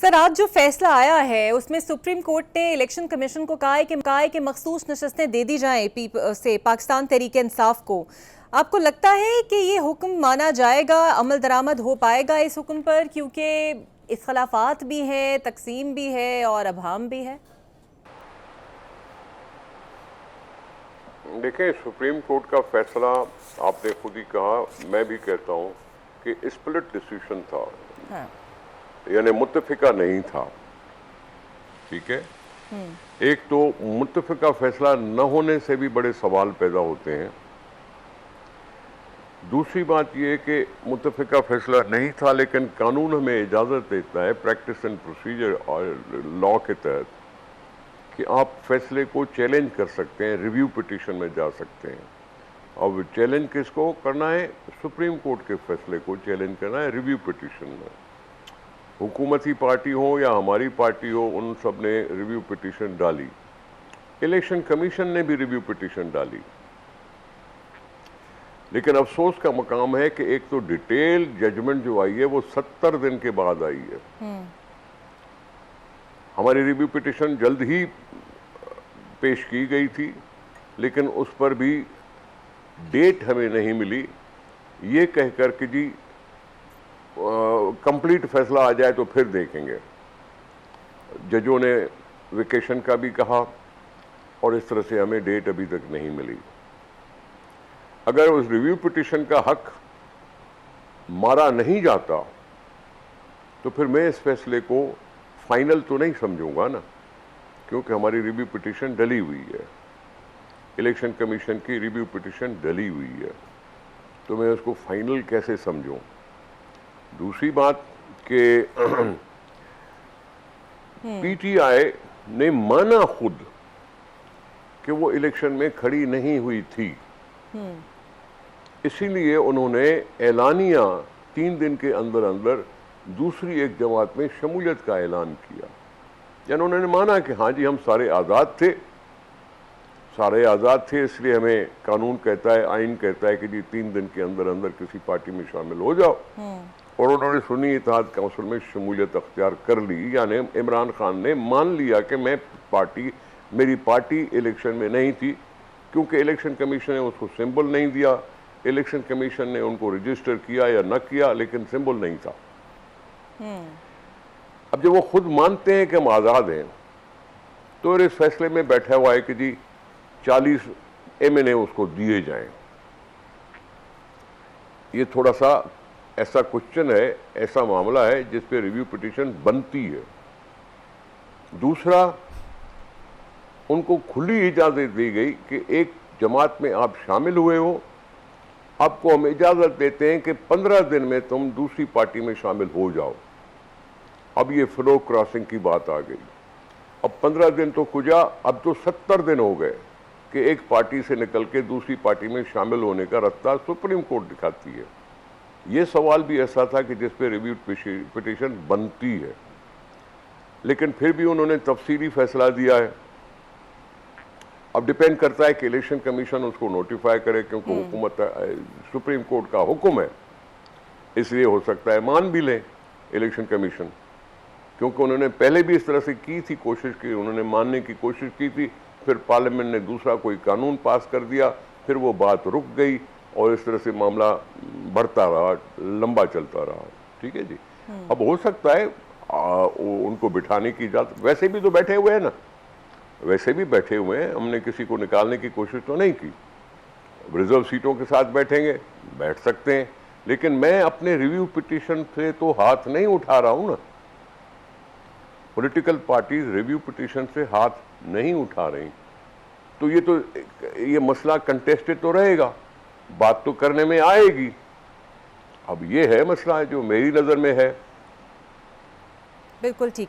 Sir, आज जो फैसला आया है उसमें सुप्रीम कोर्ट ने इलेक्शन कमीशन को कहा है कि मखसूस नशस्तें दे दी जाएं से पाकिस्तान तहरीक इंसाफ को। आपको लगता है कि ये हुक्म माना जाएगा, अमल दरामद हो पाएगा इस हुक्म पर, क्योंकि इख्तलाफात भी हैं, तकसीम भी है और अभाम भी है? देखें, सुप्रीम कोर्ट का फैसला आपने खुद ही कहा, मैं भी कहता हूं कि स्प्लिट डिसीजन था। हाँ। यानी मुत्तफिका नहीं था। ठीक है। एक तो मुत्तफिका फैसला न होने से भी बड़े सवाल पैदा होते हैं। दूसरी बात यह कि मुत्तफिका फैसला नहीं था, लेकिन कानून हमें इजाज़त देता है प्रैक्टिस एंड प्रोसीजर और लॉ के तहत कि आप फैसले को चैलेंज कर सकते हैं, रिव्यू पिटीशन में जा सकते हैं। अब चैलेंज किसको करना है? सुप्रीम कोर्ट के फैसले को चैलेंज करना है रिव्यू पिटीशन में। हुकूमती पार्टी हो या हमारी पार्टी हो, उन सब ने रिव्यू पिटीशन डाली। इलेक्शन कमीशन ने भी रिव्यू पिटीशन डाली। लेकिन अफसोस का मकाम है कि एक तो डिटेल जजमेंट जो आई है वो 70 दिन के बाद आई है। हमारी रिव्यू पिटीशन जल्द ही पेश की गई थी, लेकिन उस पर भी डेट हमें नहीं मिली। ये कहकर कि जी कंप्लीट फैसला आ जाए तो फिर देखेंगे। जजों ने वेकेशन का भी कहा और इस तरह से हमें डेट अभी तक नहीं मिली। अगर उस रिव्यू पिटीशन का हक मारा नहीं जाता तो फिर मैं इस फैसले को फाइनल तो नहीं समझूंगा ना, क्योंकि हमारी रिव्यू पिटीशन डली हुई है। इलेक्शन कमीशन की रिव्यू पिटीशन डली हुई है, तो मैं उसको फाइनल कैसे समझूं? दूसरी बात कि पीटीआई ने माना खुद कि वो इलेक्शन में खड़ी नहीं हुई थी, इसीलिए उन्होंने एलानिया 3 दिन के अंदर अंदर दूसरी एक जमात में शमूलियत का ऐलान किया। यानी उन्होंने माना कि हाँ जी, हम सारे आज़ाद थे, इसलिए हमें कानून कहता है, आइन कहता है कि जी 3 दिन के अंदर अंदर किसी पार्टी में शामिल हो जाओ। और उन्होंने सुन्नी इत्तेहाद काउंसिल में शमूलियत अख्तियार कर ली। यानी इमरान खान ने मान लिया कि मेरी पार्टी इलेक्शन में नहीं थी, क्योंकि इलेक्शन कमीशन ने उसको सिंबल नहीं दिया। इलेक्शन कमीशन ने उनको रजिस्टर किया या न किया, लेकिन सिंबल नहीं था। अब जब वो खुद मानते हैं कि हम आज़ाद हैं, तो इस फैसले में बैठा हुआ है कि जी 40 एमएनए उसको दिए जाएं। ये थोड़ा सा ऐसा क्वेश्चन है, ऐसा मामला है जिस पे रिव्यू पिटीशन बनती है। दूसरा, उनको खुली इजाज़त दी गई कि एक जमात में आप शामिल हुए हो, आपको हम इजाज़त देते हैं कि 15 दिन में तुम दूसरी पार्टी में शामिल हो जाओ। अब ये फ्लो क्रॉसिंग की बात आ गई। अब 15 दिन तो कुजा, अब तो 70 दिन हो गए कि एक पार्टी से निकल के दूसरी पार्टी में शामिल होने का रास्ता सुप्रीम कोर्ट दिखाती है। ये सवाल भी ऐसा था कि जिस पे रिव्यू पिटीशन बनती है, लेकिन फिर भी उन्होंने तफसीली फैसला दिया है। अब डिपेंड करता है कि इलेक्शन कमीशन उसको नोटिफाई करे, क्योंकि हुकूमत सुप्रीम कोर्ट का हुक्म है, इसलिए हो सकता है मान भी लें इलेक्शन कमीशन, क्योंकि उन्होंने पहले भी इस तरह से की थी, कोशिश की, उन्होंने मानने की कोशिश की थी, फिर पार्लियामेंट ने दूसरा कोई कानून पास कर दिया, फिर वो बात रुक गई और इस तरह से मामला बढ़ता रहा, लंबा चलता रहा। ठीक है जी। अब हो सकता है उनको बिठाने की इजाजत, वैसे भी तो बैठे हुए हैं ना, वैसे भी बैठे हुए हैं, हमने किसी को निकालने की कोशिश तो नहीं की। रिजर्व सीटों के साथ बैठेंगे, बैठ सकते हैं, लेकिन मैं अपने रिव्यू पिटीशन से तो हाथ नहीं उठा रहा हूं ना। पॉलिटिकल पार्टीज रिव्यू पिटीशन से हाथ नहीं उठा रही, तो ये मसला कंटेस्टेड तो रहेगा, बात तो करने में आएगी। अब ये है मसला जो मेरी नजर में है। बिल्कुल ठीक।